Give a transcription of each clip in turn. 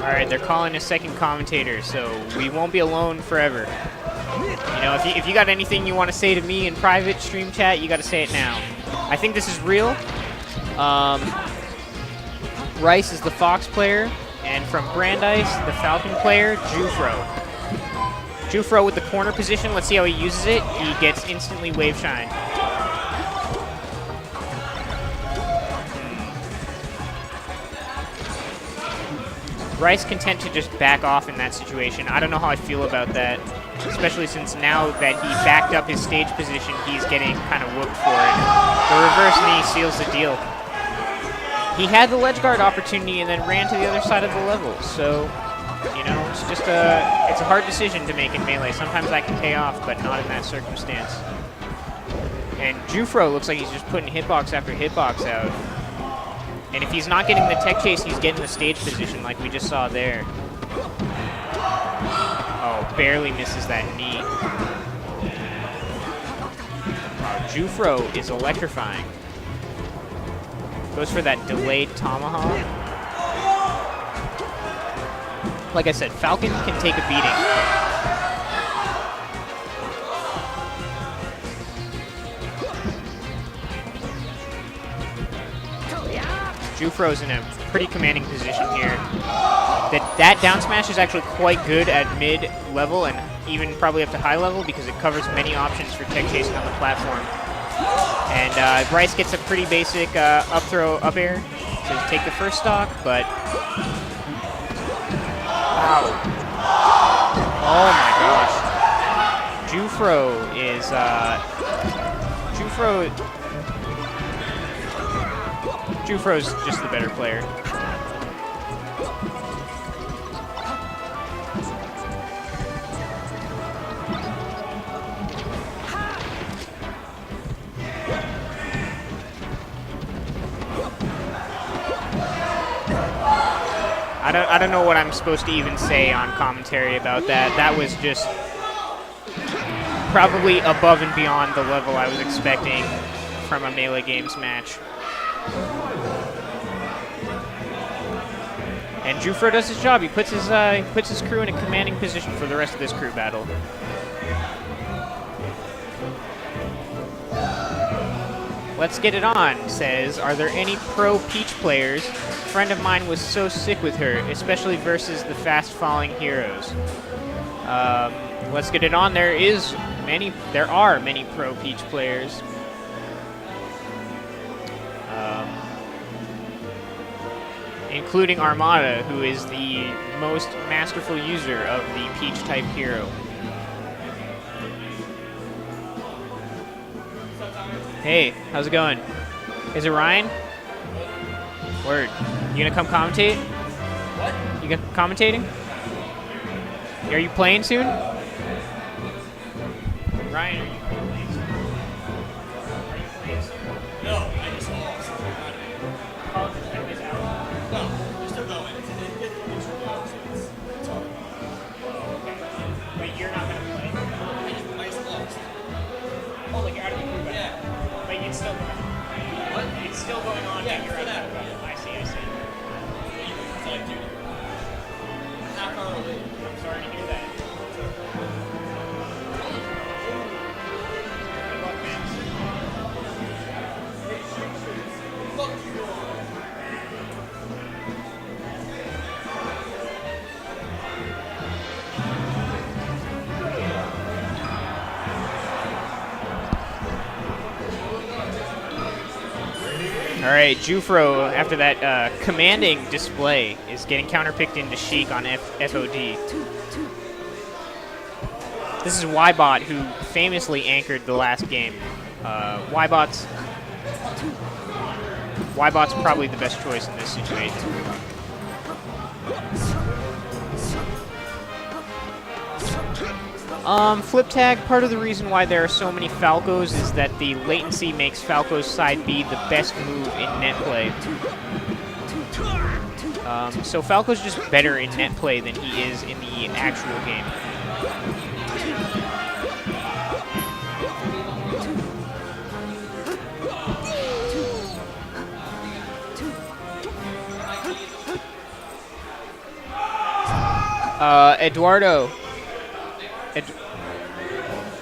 All right, they're calling a second commentator, so we won't be alone forever. You know, if you got anything you want to say to me in private stream chat, you got to say it now. I think this is real. Rice is the Fox player, and from Brandeis, the Falcon player, Jufro. Jufro with the corner position. Let's see how he uses it. He gets instantly wave shine. Rice content to just back off in that situation. I don't know how I feel about that, especially since now that he backed up his stage position, he's getting kind of whooped for it. The reverse knee seals the deal. He had the ledge guard opportunity and then ran to the other side of the level, so, you know, it's just it's a hard decision to make in Melee. Sometimes that can pay off, but not in that circumstance. And Jufro looks like he's just putting hitbox after hitbox out. And if he's not getting the tech chase, he's getting the stage position like we just saw there. Oh, barely misses that knee. Wow, Jufro is electrifying. Goes for that delayed tomahawk. Like I said, Falcon can take a beating. Jufro's in a pretty commanding position here. That down smash is actually quite good at mid-level and even probably up to high level because it covers many options for tech chasing on the platform. And Bryce gets a pretty basic up throw, up air to take the first stock, but... Wow. Oh my gosh. Jufro is... Jufro's just the better player. I don't know what I'm supposed to even say on commentary about that. That was just probably above and beyond the level I was expecting from a Melee Games match. And Jufro does his job. He puts his crew in a commanding position for the rest of this crew battle. Let's get it on, says, are there any pro Peach players? A friend of mine was so sick with her, especially versus the fast-falling heroes. Let's get it on. There are many pro Peach players. Including Armada, who is the most masterful user of the Peach-type hero. Hey, how's it going? Is it Ryan? Word. You gonna come commentate? What? You gonna commentating? Are you playing soon? Ryan, are you playing soon? Are you playing soon? No, I just lost. Oh, the time is out? No, we're still going. It's hard. But you're not gonna play? I just lost. Oh, like you're out of the group? Yeah. But it's still going on. What? It's still going on. Yeah, You're for out that. of the group. I see. It's like, dude, half hour late. I'm sorry to hear that. Good luck, man. Fuck you all. All right, Jufro, after that commanding display, is getting counterpicked into Sheik on FOD. This is Ybot, who famously anchored the last game. Ybot's probably the best choice in this situation. Flip tag, part of the reason why there are so many Falcos is that the latency makes Falco's side B the best move in net play. So Falco's just better in net play than he is in the actual game. Eduardo.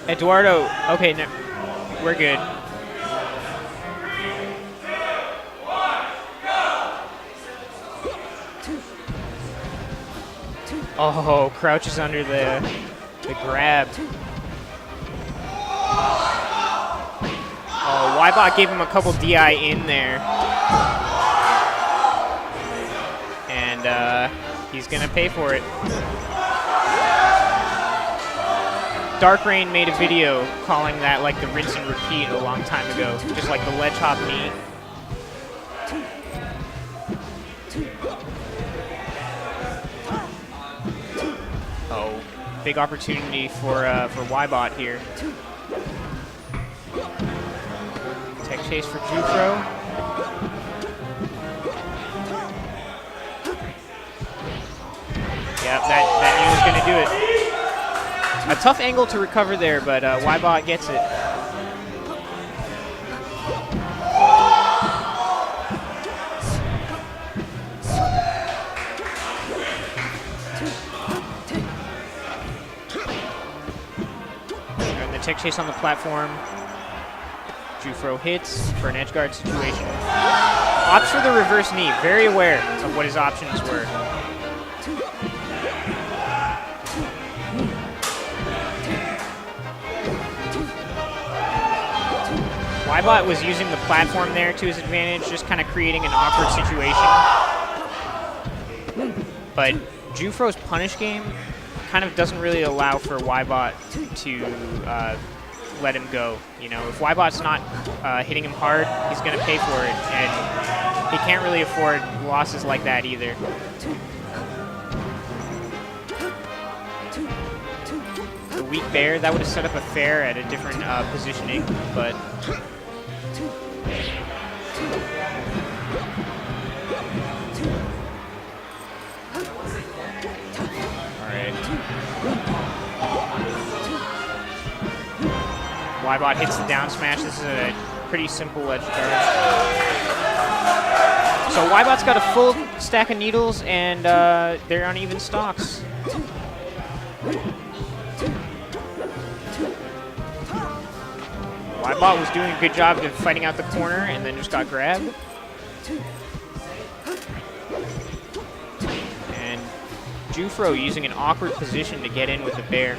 Eduardo. Okay, no, we're good. Oh, Crouch is under the grab. Oh, Wybot gave him a couple DI in there. And he's going to pay for it. Dark Rain made a video calling that like the rinse and repeat a long time ago. Just like the ledge hop knee. Oh, big opportunity for Wybot here. Tech chase for Jufro. Yep, that knee was going to do it. A tough angle to recover there, but Wybot gets it. And the tech chase on the platform. Jufro hits for an edge guard situation. Opts for the reverse knee, very aware of what his options were. Wybot was using the platform there to his advantage, just kind of creating an awkward situation. But Jufro's punish game kind of doesn't really allow for Wybot to let him go. You know, if Wybot's not hitting him hard, he's going to pay for it, and he can't really afford losses like that either. The weak bear, that would have set up a fair at a different positioning, but... Wybot hits the down smash. This is a pretty simple edge guard. So Wybot's got a full stack of needles, and they're on even stocks. Wybot was doing a good job of fighting out the corner, and then just got grabbed. And Jufro using an awkward position to get in with the bear.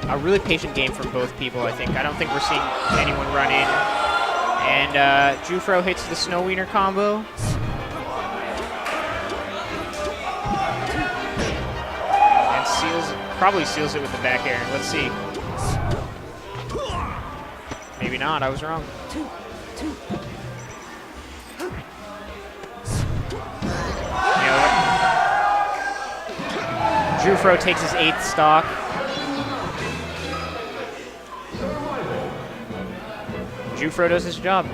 A really patient game from both people, I think. I don't think we're seeing anyone run in. And Jufro hits the Snow Wiener combo. And probably seals it with the back air. Let's see. Maybe not, I was wrong. Jufro takes his 8th stock. Jufro does his job.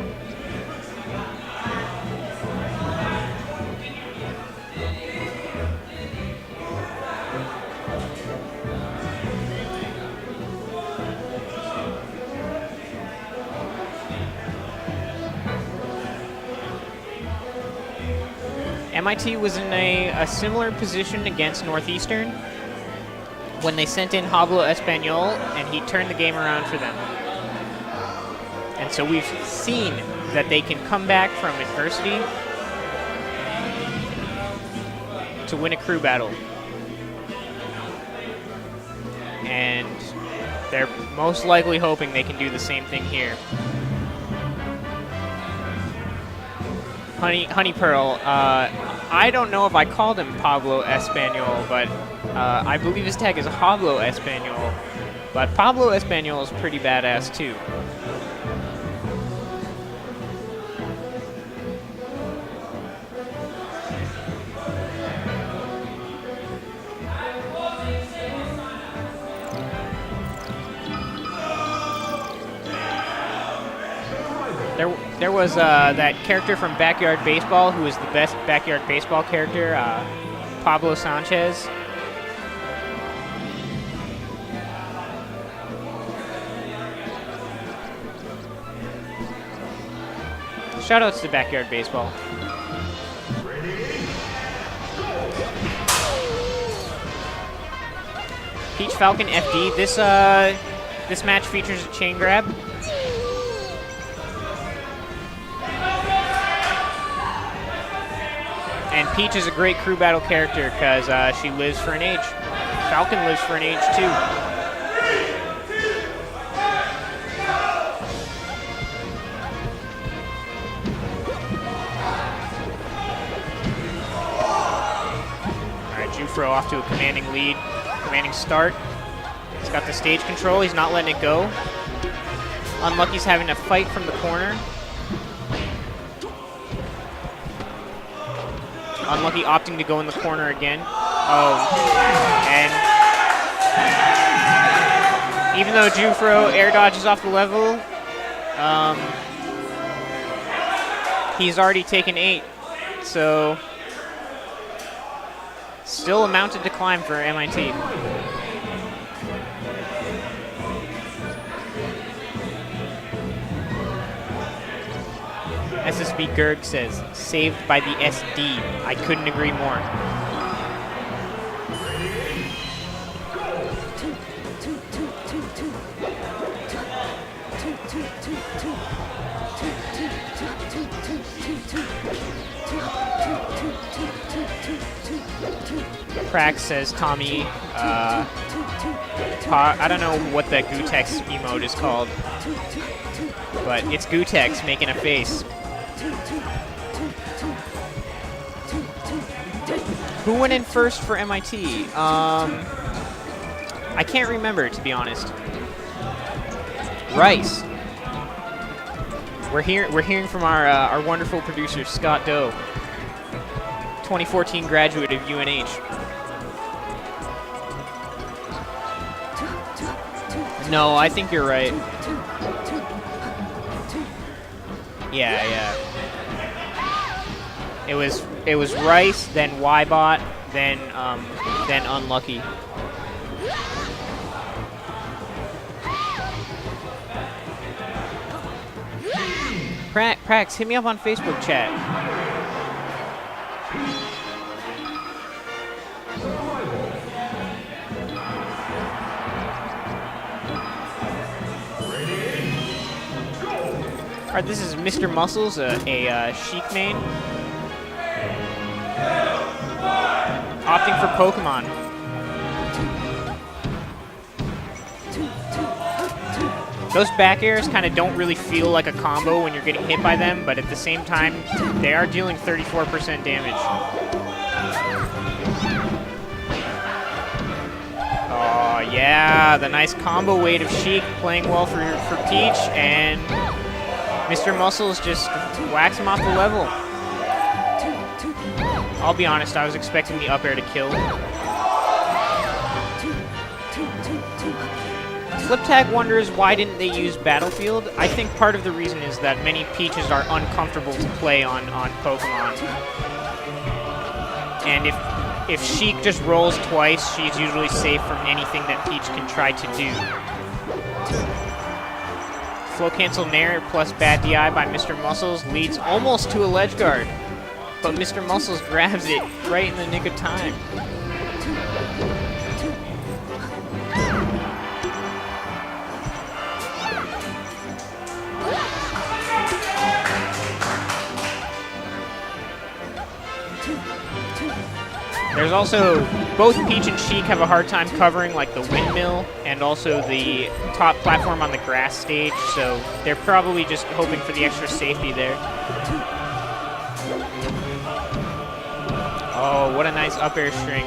MIT was in a similar position against Northeastern when they sent in Hablo Espanol, and he turned the game around for them. And so we've seen that they can come back from adversity to win a crew battle. And they're most likely hoping they can do the same thing here. Honey Pearl, I don't know if I called him Pablo Espanol, but I believe his tag is Hablo Espanol. But Pablo Espanol is pretty badass too. There was that character from Backyard Baseball who was the best Backyard Baseball character, Pablo Sanchez. Shoutouts to Backyard Baseball. Peach Falcon FD. This match features a chain grab. And Peach is a great crew battle character because she lives for an age. Falcon lives for an age too. Alright, Jufro off to a commanding lead. Commanding start. He's got the stage control. He's not letting it go. Unlucky's having to fight from the corner. Unlucky opting to go in the corner again. Oh, and even though Jufro air dodges off the level, he's already taken 8. So still a mountain to climb for MIT. SSB Gerg says, saved by the SD. I couldn't agree more. Prax says, Tommy, I don't know what that Gutex emote is called, but it's Gutex making a face. Who went in first for MIT? I can't remember, to be honest. Rice. We're hearing from our wonderful producer Scott Doe, 2014 graduate of UNH. No, I think you're right. Yeah. It was Rice, then Ybot, then Unlucky. Prax, hit me up on Facebook chat. All right, this is Mr. Muscles, a Sheik main. Opting for Pokemon. Those back airs kind of don't really feel like a combo when you're getting hit by them, but at the same time, they are dealing 34% damage. Oh, yeah, the nice combo weight of Sheik playing well for Peach, and Mr. Muscles just whacks him off the level. I'll be honest, I was expecting the up air to kill. Flip Tag wonders why didn't they use Battlefield? I think part of the reason is that many Peaches are uncomfortable to play on Pokemon. And if Sheik just rolls twice, she's usually safe from anything that Peach can try to do. Flow Cancel Nair plus Bad DI by Mr. Muscles leads almost to a ledge guard. But Mr. Muscles grabs it right in the nick of time. There's also, both Peach and Sheik have a hard time covering like the windmill and also the top platform on the grass stage, so they're probably just hoping for the extra safety there. Oh, what a nice up air string.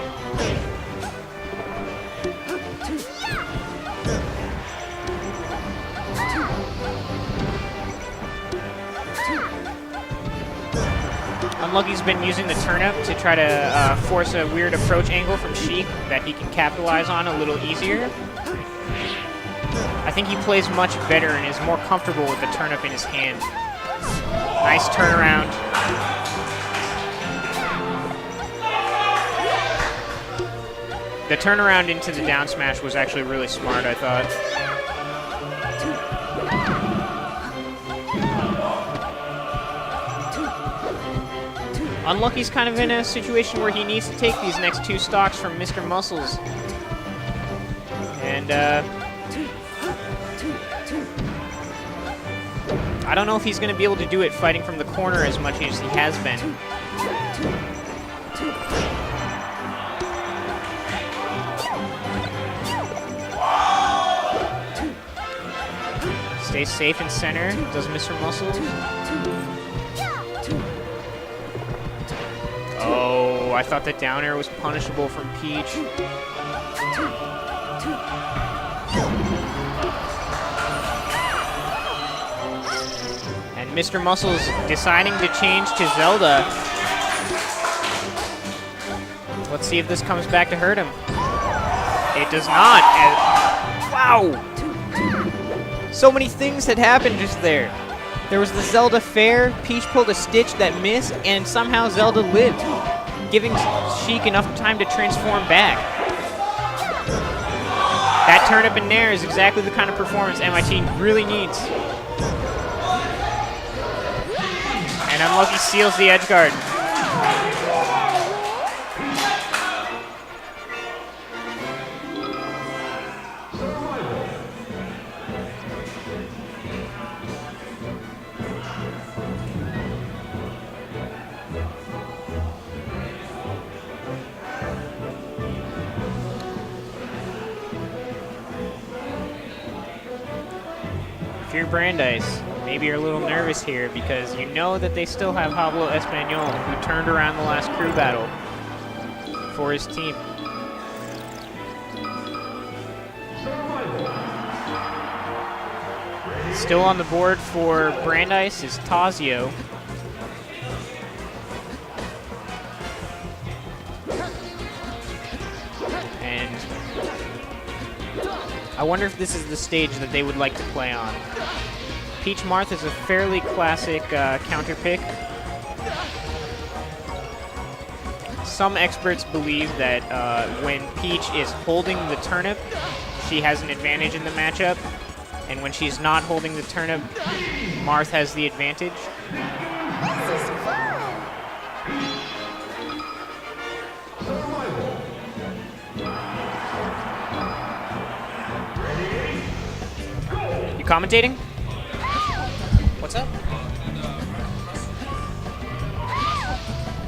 Unlucky's been using the turnip to try to force a weird approach angle from Sheik that he can capitalize on a little easier. I think he plays much better and is more comfortable with the turnip in his hand. Nice turnaround. The turnaround into the down smash was actually really smart, I thought. Unlucky's kind of in a situation where he needs to take these next 2 stocks from Mr. Muscles. And, I don't know if he's going to be able to do it fighting from the corner as much as he has been. Stays safe in center, does Mr. Muscles. Oh, I thought that down air was punishable from Peach. And Mr. Muscles deciding to change to Zelda. Let's see if this comes back to hurt him. It does not. Wow! So many things had happened just there. There was the Zelda fair, Peach pulled a Stitch that missed, and somehow Zelda lived, giving Sheik enough time to transform back. That turnip in Nair is exactly the kind of performance MIT really needs. And Unlucky seals the edge guard. If you're Brandeis, maybe you're a little nervous here because you know that they still have Pablo Espanol, who turned around the last crew battle for his team. Still on the board for Brandeis is Tazio. And I wonder if this is the stage that they would like to play on. Peach Marth is a fairly classic counter pick. Some experts believe that when Peach is holding the turnip, she has an advantage in the matchup. And when she's not holding the turnip, Marth has the advantage. You commentating? What's up?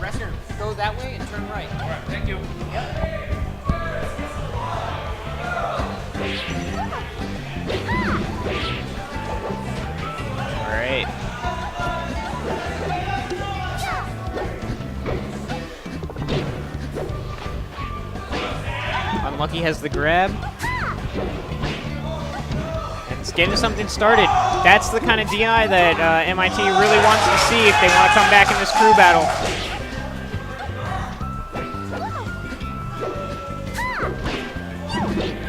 Wrestler, go that way and turn right. All right, thank you. Yep. All right. Unlucky has the grab. And it's getting something started. That's the kind of DI that MIT really wants to see if they want to come back in this crew battle.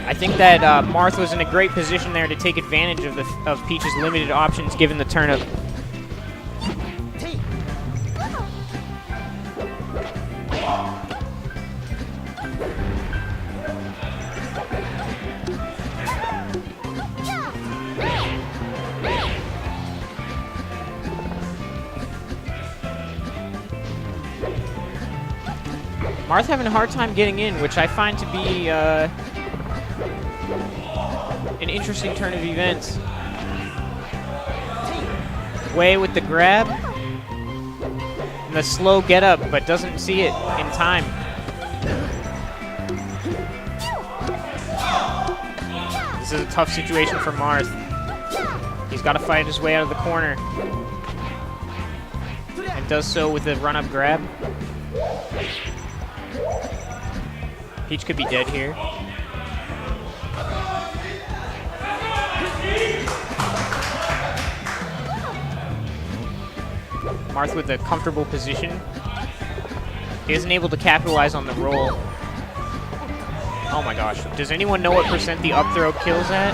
I think that Marth was in a great position there to take advantage of Peach's limited options given the turnip. Marth having a hard time getting in, which I find to be an interesting turn of events. Way with the grab. And the slow get up, but doesn't see it in time. This is a tough situation for Marth. He's got to fight his way out of the corner. And does so with a run-up grab. Peach could be dead here. Marth with a comfortable position. He isn't able to capitalize on the roll. Oh my gosh. Does anyone know what percent the up throw kills at?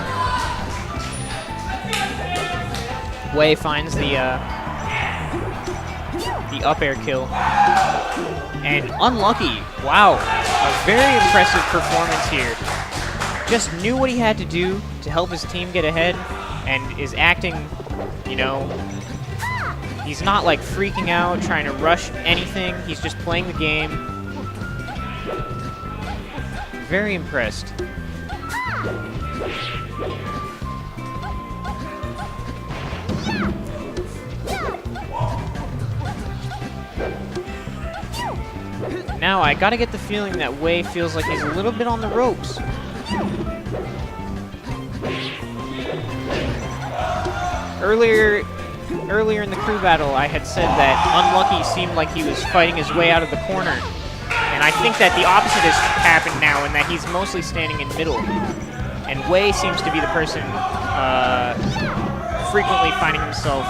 Wei finds the up air kill. And Unlucky, wow, a very impressive performance here. Just knew what he had to do to help his team get ahead and is acting, you know, He's not like freaking out, trying to rush anything. He's just playing the game. Very impressed. Now I gotta get the feeling that Wei feels like he's a little bit on the ropes. Earlier in the crew battle, I had said that Unlucky seemed like he was fighting his way out of the corner. And I think that the opposite has happened now, and that he's mostly standing in middle. And Wei seems to be the person frequently finding himself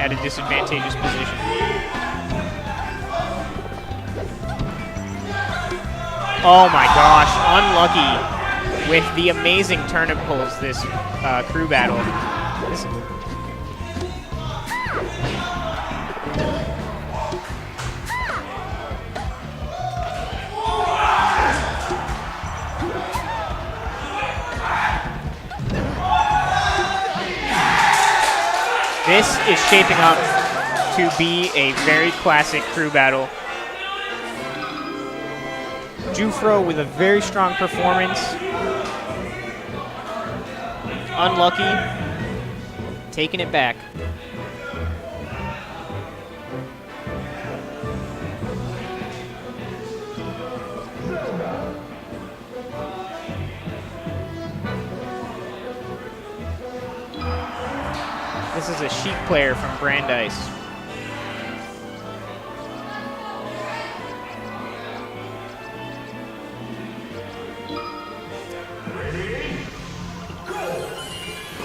at a disadvantageous position. Oh my gosh, Unlucky with the amazing turnip pulls this crew battle. This is shaping up to be a very classic crew battle. Jufro with a very strong performance. Unlucky taking it back. This is a Sheik player from Brandeis.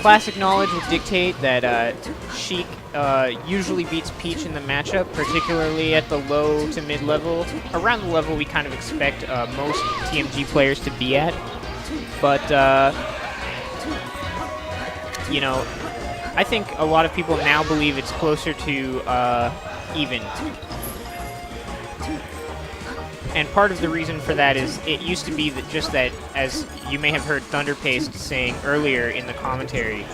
Classic knowledge would dictate that Sheik usually beats Peach in the matchup, particularly at the low to mid level, around the level we kind of expect most TMG players to be at. But, you know, I think a lot of people now believe it's closer to even. And part of the reason for that is it used to be that just that, as you may have heard Thunderpaste saying earlier in the commentary,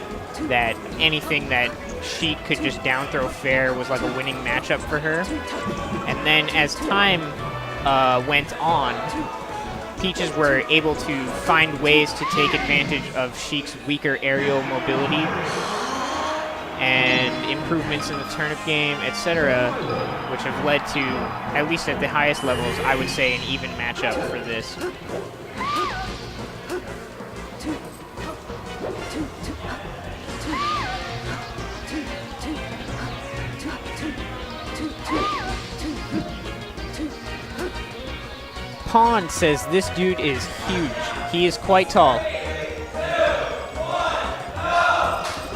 that anything that Sheik could just down throw fair was like a winning matchup for her. And then as time went on, Peaches were able to find ways to take advantage of Sheik's weaker aerial mobility and improvements in the turnip game, etc., which have led to, at least at the highest levels, I would say an even matchup for this. Pond says this dude is huge. He is quite tall.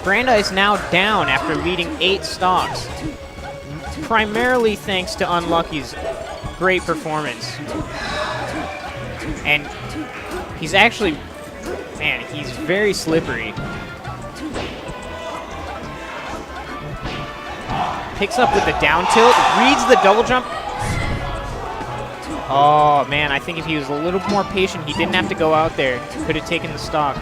Brandeis now down after leading 8 stocks, primarily thanks to Unlucky's great performance. And he's actually, man, he's very slippery. Picks up with the down tilt, reads the double jump. Oh man, I think if he was a little more patient, he didn't have to go out there. Could have taken the stock.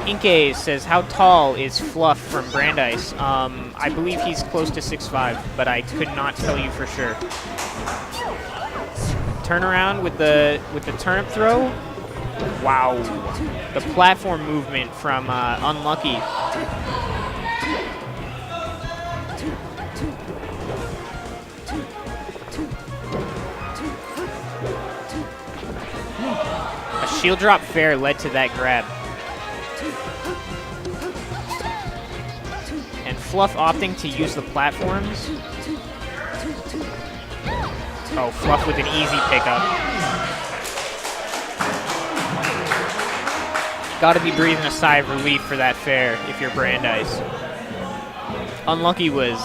Inke says, how tall is Fluff from Brandeis? I believe he's close to 6'5", but I could not tell you for sure. Turnaround with the turnip throw. Wow. The platform movement from Unlucky. A shield drop fair led to that grab. Fluff opting to use the platforms. Oh, Fluff with an easy pickup. Gotta be breathing a sigh of relief for that fair if you're Brandeis. Unlucky was...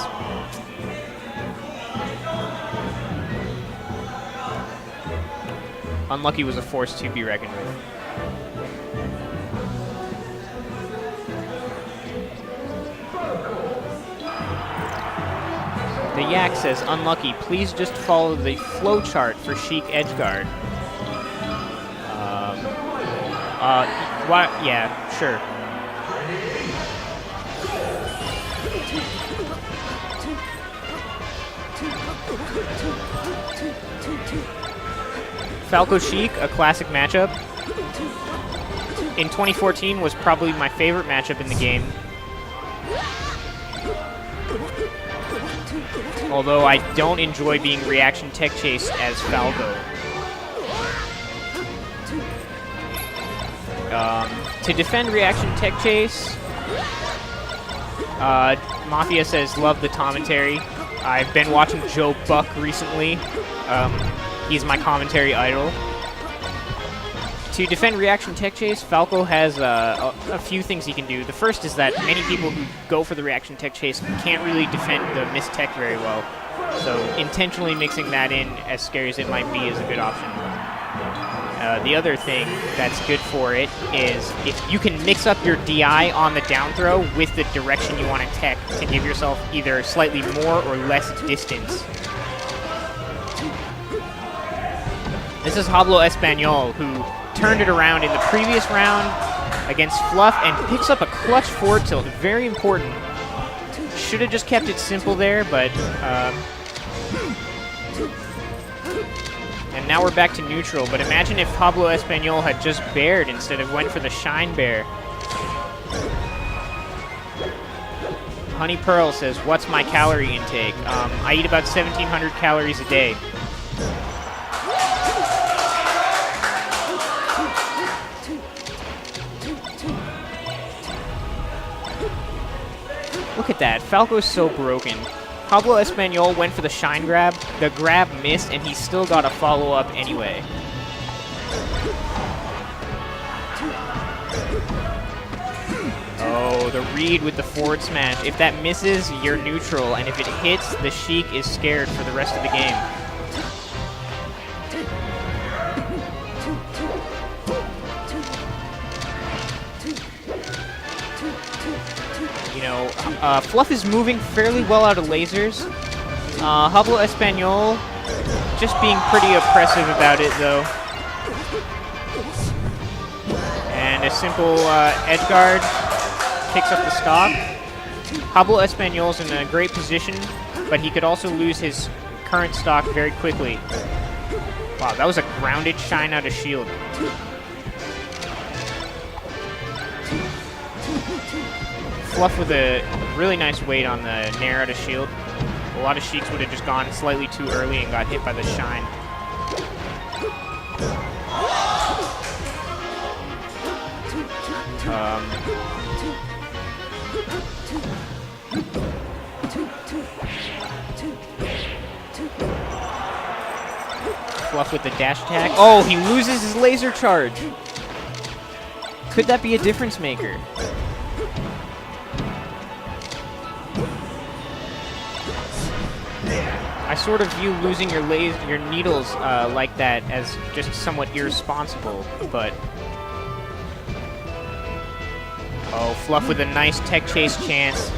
Unlucky was a force to be reckoned with. The Yak says, Unlucky, please just follow the flowchart for Sheik Edgeguard. What? Yeah, sure. Falco Sheik, a classic matchup. In 2014 was probably my favorite matchup in the game. Although I don't enjoy being reaction tech chased as Falco. To defend reaction tech chase, Mafia says, love the commentary. I've been watching Joe Buck recently. He's my commentary idol. To defend reaction tech chase, Falco has a few things he can do. The first is that many people who go for the reaction tech chase can't really defend the miss tech very well. So intentionally mixing that in, as scary as it might be, is a good option. The other thing that's good for it is if you can mix up your DI on the down throw with the direction you want to tech to give yourself either slightly more or less distance. This is Hablo Espanol, who turned it around in the previous round against Fluff and picks up a clutch forward tilt. Very important. Should have just kept it simple there, but... and now we're back to neutral, but imagine if Pablo Espanol had just bared instead of went for the Shine Bear. Honey Pearl says, what's my calorie intake? I eat about 1,700 calories a day. Look at that. Falco's so broken. Pablo Espanol went for the Shine Grab. The grab missed, and he still got a follow-up anyway. Oh, the read with the forward smash. If that misses, you're neutral, and if it hits, the Sheik is scared for the rest of the game. Fluff is moving fairly well out of lasers. Hablo Espanol just being pretty oppressive about it, though. And a simple edge guard picks up the stock. Hablo Espanol's in a great position, but he could also lose his current stock very quickly. Wow, that was a grounded shine out of shield. Fluff with a really nice weight on the Nair out of shield. A lot of Sheiks would have just gone slightly too early and got hit by the shine. Fluff with the dash attack. Oh, he loses his laser charge. Could that be a difference maker? I sort of view losing your needles like that as just somewhat irresponsible, but... Oh, Fluff with a nice tech chase chance.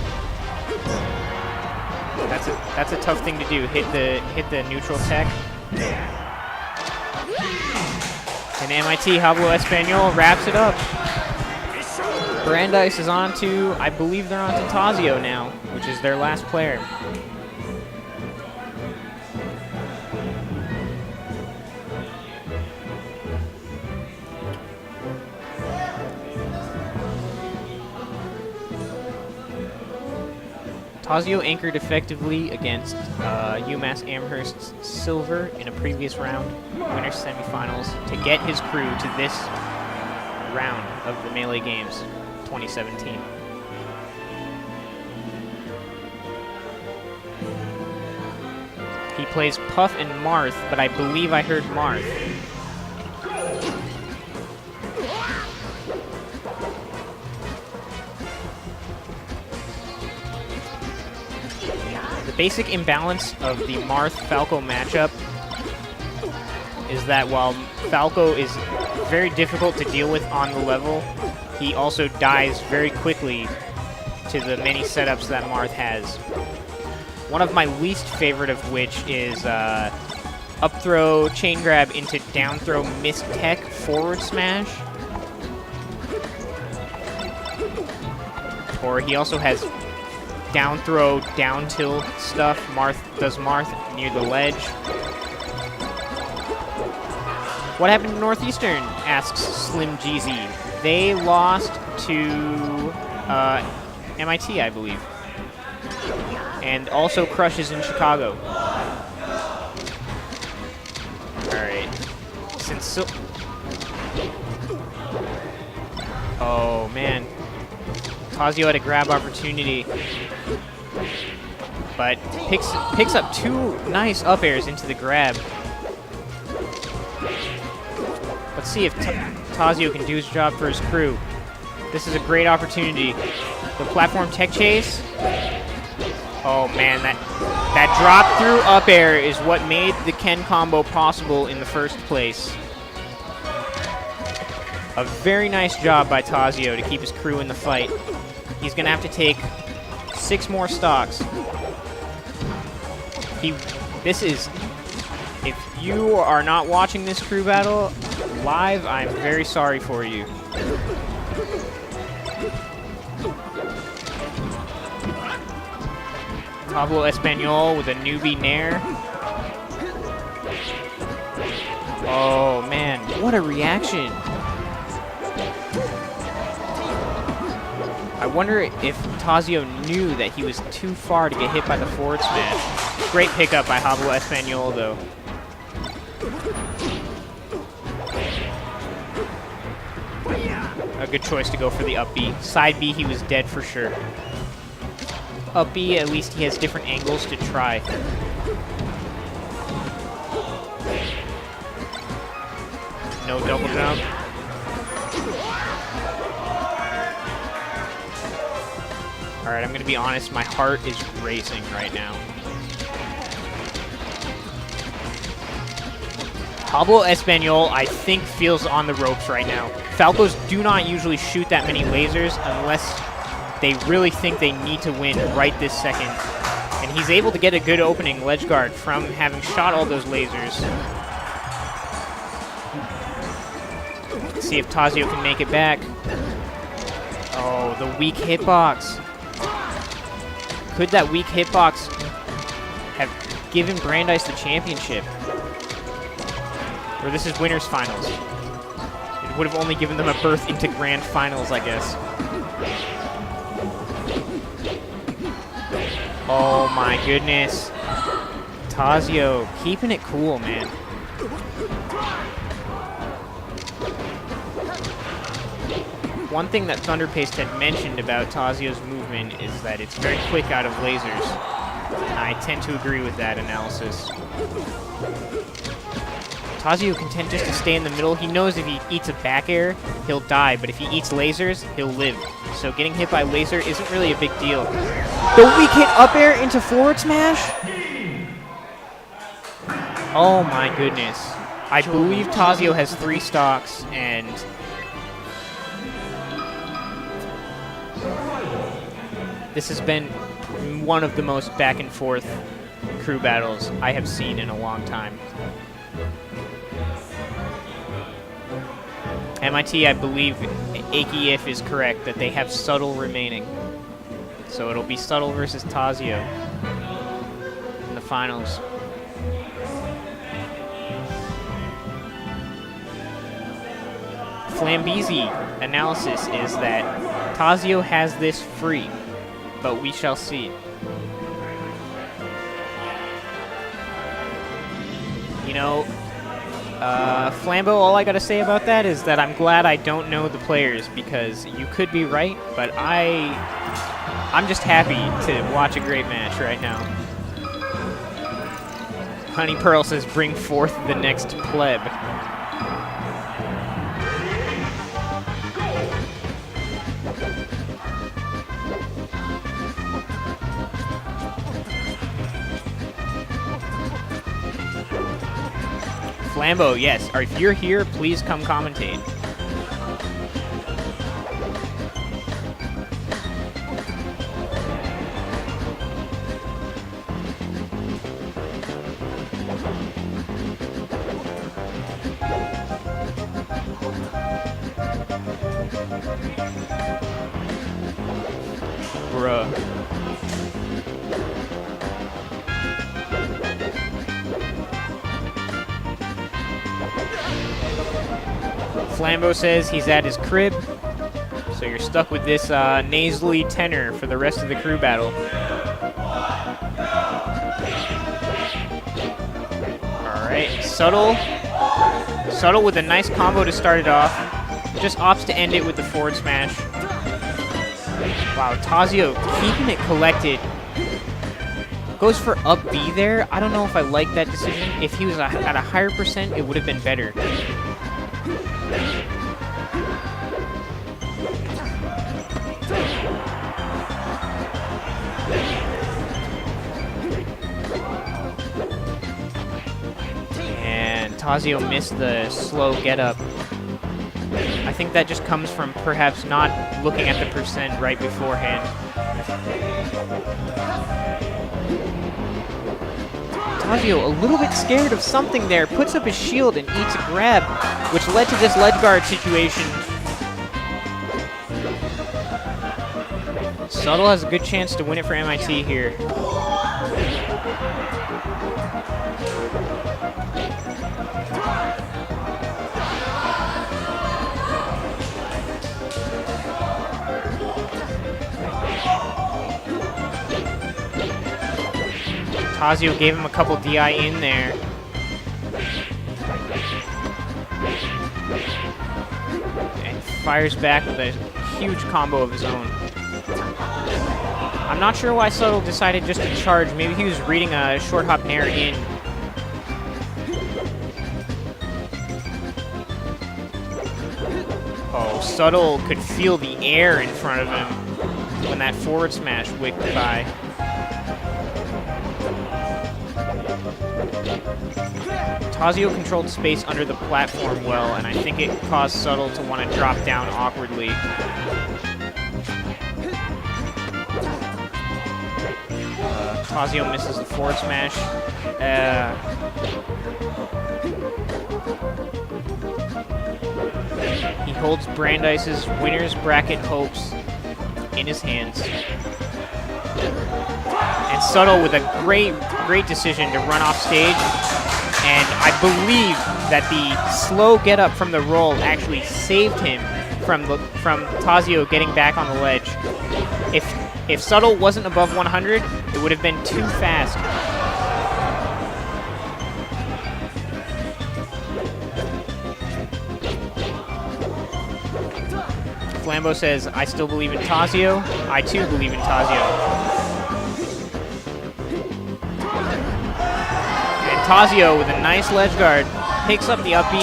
That's a tough thing to do. Hit the neutral tech. And MIT Hablo Espanol wraps it up. Brandeis is on to, I believe they're on to Tazio now, which is their last player. Tazio anchored effectively against UMass Amherst's Silver in a previous round, winners semifinals, to get his crew to this round of the Melee Games 2017. He plays Puff and Marth, but I believe I heard Marth. The basic imbalance of the Marth-Falco matchup is that while Falco is very difficult to deal with on the level, he also dies very quickly to the many setups that Marth has. One of my least favorite of which is up throw, chain grab into down throw, miss tech, forward smash. Or he also has down throw, down tilt stuff. Does Marth near the ledge. What happened to Northeastern? Asks Slim Jeezy. They lost to MIT, I believe. And also Crushes in Chicago. Alright. Since oh, man. Tazio had a grab opportunity. But picks up 2 nice up airs into the grab. Let's see if Tazio can do his job for his crew. This is a great opportunity. The platform tech chase. Oh man, that drop through up air is what made the Ken combo possible in the first place. A very nice job by Tazio to keep his crew in the fight. He's gonna have to take 6 more stocks. If you are not watching this crew battle live, I'm very sorry for you. Pablo Espanol with a newbie nair. Oh man, what a reaction. I wonder if Tazio knew that he was too far to get hit by the forward smash. Great pickup by Pablo Espanol though. A good choice to go for the up B. Side B, he was dead for sure. Up B, at least he has different angles to try. No double jump. Alright, I'm gonna be honest, my heart is racing right now. Pablo Espanol, I think, feels on the ropes right now. Falcos do not usually shoot that many lasers unless they really think they need to win right this second. And he's able to get a good opening ledge guard from having shot all those lasers. Let's see if Tazio can make it back. Oh, the weak hitbox. Could that weak hitbox have given Brandeis the championship? Or this is winners finals. It would have only given them a berth into grand finals, I guess. Oh my goodness. Tazio, keeping it cool, man. One thing that Thunderpaste had mentioned about Tazio's movement is that it's very quick out of lasers. I tend to agree with that analysis. Tazio can tend just to stay in the middle. He knows if he eats a back air, he'll die, but if he eats lasers, he'll live. So getting hit by laser isn't really a big deal. The weak hit up air into forward smash? Oh my goodness. I believe Tazio has 3 stocks, and this has been one of the most back and forth crew battles I have seen in a long time. MIT, I believe, Aki If is correct that they have Subtle remaining. So it'll be Subtle versus Tazio in the finals. Flambeezy analysis is that Tazio has this free, but we shall see. You know, Flambo, all I gotta say about that is that I'm glad I don't know the players, because you could be right, but I'm just happy to watch a great match right now. Honey Pearl says, bring forth the next pleb. Flambo, yes. Or if you're here, please come commentate. Bruh. Flambeau says he's at his crib, so you're stuck with this nasally tenor for the rest of the crew battle. All right, Subtle with a nice combo to start it off. Just opts to end it with the forward smash. Wow, Tazio keeping it collected. Goes for up B there. I don't know if I like that decision. If he was at a higher percent, it would have been better. And Tazio missed the slow get up. I think that just comes from perhaps not looking at the percent right beforehand. Tazio a little bit scared of something there, puts up his shield and eats a grab, which led to this ledge guard situation. Subtle has a good chance to win it for MIT here. Tazio gave him a couple DI in there. And fires back with a huge combo of his own. I'm not sure why Subtle decided just to charge. Maybe he was reading a short hop nair in. Oh, Subtle could feel the air in front of him when that forward smash wicked by. Tazio controlled space under the platform well, and I think it caused Subtle to want to drop down awkwardly. Tazio misses the forward smash. He holds Brandeis' winner's bracket hopes in his hands. And Subtle with a great decision to run off stage. And I believe that the slow get up from the roll actually saved him from Tazio getting back on the ledge. If Subtle wasn't above 100, it would have been too fast. Flambeau says, I still believe in Tazio. I too believe in Tazio. Tazio with a nice ledge guard, picks up the up B,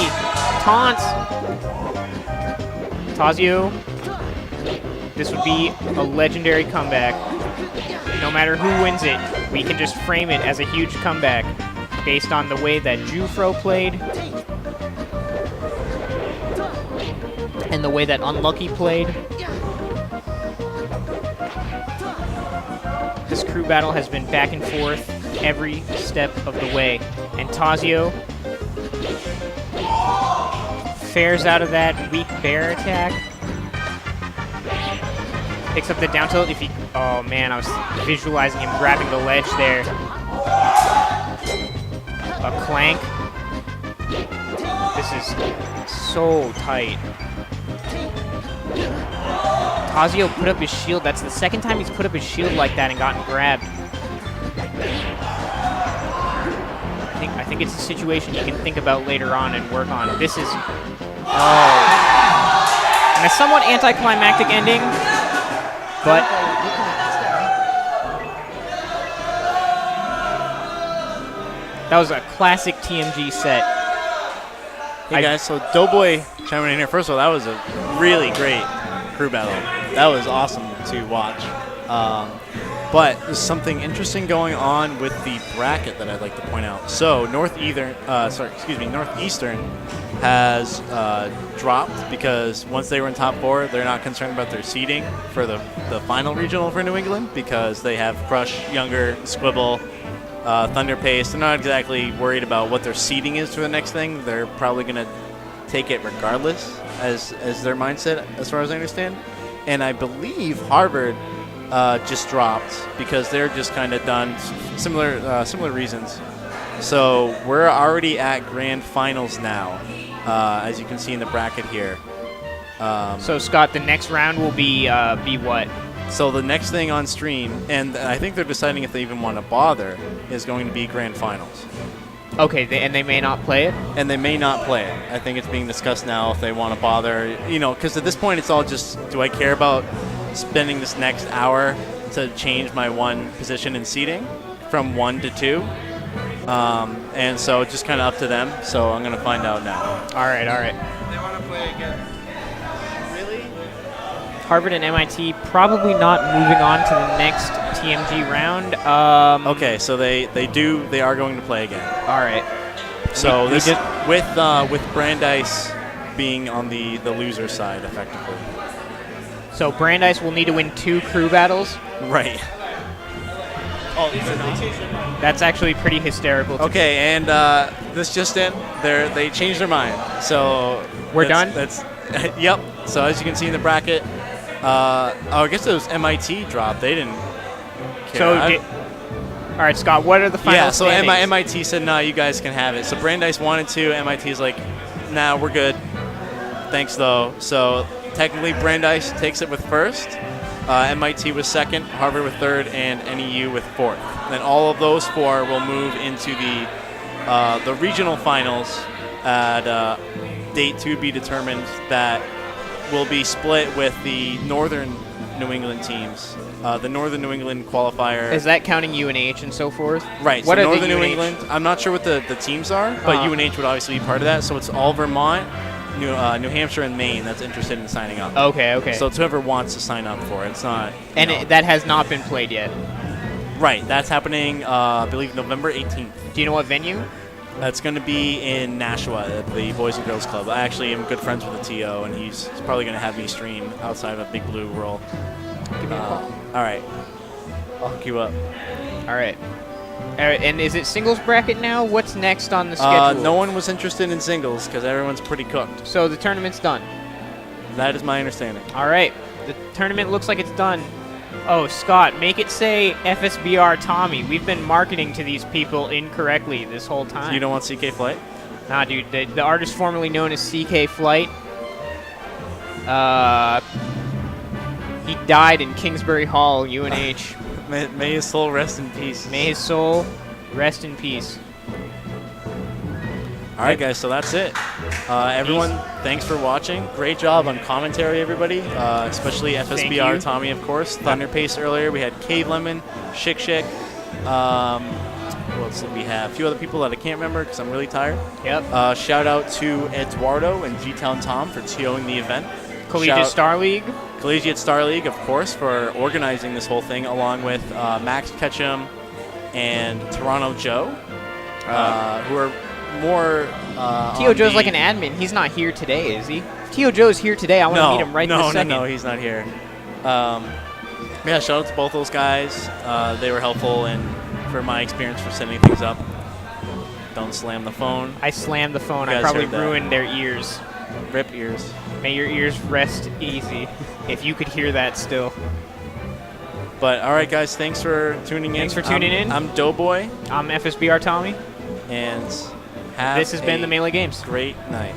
taunts. Tazio, this would be a legendary comeback. No matter who wins it, we can just frame it as a huge comeback based on the way that Jufro played and the way that Unlucky played. This crew battle has been back and forth every step of the way. And Tazio fares out of that weak bear attack. Picks up the down tilt. If he, oh man, I was visualizing him grabbing the ledge there. A clank. This is so tight. Tazio put up his shield. That's the second time he's put up his shield like that and gotten grabbed. I think it's a situation you can think about later on and work on. This is, oh. And a somewhat anticlimactic ending, but that was a classic TMG set. Hey guys, so Doughboy chiming in here. First of all, that was a really great crew battle. That was awesome to watch. But there's something interesting going on with the bracket that I'd like to point out. So Northeastern has dropped because once they were in top 4, they're not concerned about their seeding for the final regional for New England because they have Crush, Younger, Squibble, Thunder Pace. They're not exactly worried about what their seeding is for the next thing. They're probably going to take it regardless as their mindset, as far as I understand. And I believe Harvard just dropped because they're just kind of done similar reasons. So we're already at grand finals now, as you can see in the bracket here. So Scott, the next round will be what? So the next thing on stream, and I think they're deciding if they even want to bother, is going to be grand finals. Okay, and they may not play it? And they may not play it. I think it's being discussed now if they want to bother, because at this point it's all just, do I care about spending this next hour to change my one position in seating from 1 to 2? And so it's just kind of up to them. So I'm going to find out now. All right. They want to play again. Really? Harvard and MIT probably not moving on to the next TMG round. Okay, so they are going to play again. All right. So We this did- with Brandeis being on the loser side, effectively. So Brandeis will need to win 2 crew battles. Right. Oh, that's actually pretty hysterical. Okay, and this just in, they changed their mind. So We're done? That's yep. So as you can see in the bracket, I guess it was MIT dropped. They didn't care. So, all right, Scott, what are the final yeah, so standings? MIT said, nah, you guys can have it. So Brandeis wanted to. MIT's like, nah, we're good. Thanks, though. So technically, Brandeis takes it with first. MIT was second, Harvard with third, and NEU with fourth. Then all of those 4 will move into the regional finals at date to be determined that will be split with the northern New England teams. The Northern New England qualifier. Is that counting UNH and so forth? Right. What so are Northern the New UNH? England. I'm not sure what the teams are, but UNH would obviously be part of that. So it's all Vermont, New Hampshire, and Maine that's interested in signing up. Okay. So it's whoever wants to sign up for it. It's not. That has not been played yet. Right. That's happening, I believe, November 18th. Do you know what venue? That's going to be in Nashua at the Boys and Girls Club. I actually am good friends with the TO, and he's probably going to have me stream outside of a Big Blue role. Give me a call. All right. I'll hook you up. All right. And is it singles bracket now? What's next on the schedule? No one was interested in singles because everyone's pretty cooked. So the tournament's done. That is my understanding. All right. The tournament looks like it's done. Oh, Scott, make it say FSBR Tommy. We've been marketing to these people incorrectly this whole time. So you don't want CK Flight? Nah, dude. The artist formerly known as CK Flight. He died in Kingsbury Hall, UNH. May his soul rest in peace. May his soul rest in peace. All right, guys, so that's it. Everyone, thanks for watching. Great job on commentary, everybody, especially Thank you. FSBR Tommy, of course. Thunder Pace earlier. We had Cave Lemon, Shik Shik. What else did we have? A few other people that I can't remember because I'm really tired. Yep. Shout out to Eduardo and G-Town Tom for TOing the event. Collegiate Star League. Collegiate Star League, of course, for organizing this whole thing, along with Max Ketchum and Toronto Joe, who are more. T.O. Joe's like an admin. He's not here today, is he? If T.O. Joe's here today, I want to meet him right this second. No, he's not here. Yeah, shout out to both those guys. They were helpful, and for my experience for setting things up. Don't slam the phone. I slammed the phone. You I guys probably heard that. ruined their ears. Rip ears. May your ears rest easy. If you could hear that still. But all right, guys, thanks for tuning in. Thanks for tuning in. I'm Doughboy, I'm FSBR Tommy. and have This has been the Melee Games. great night.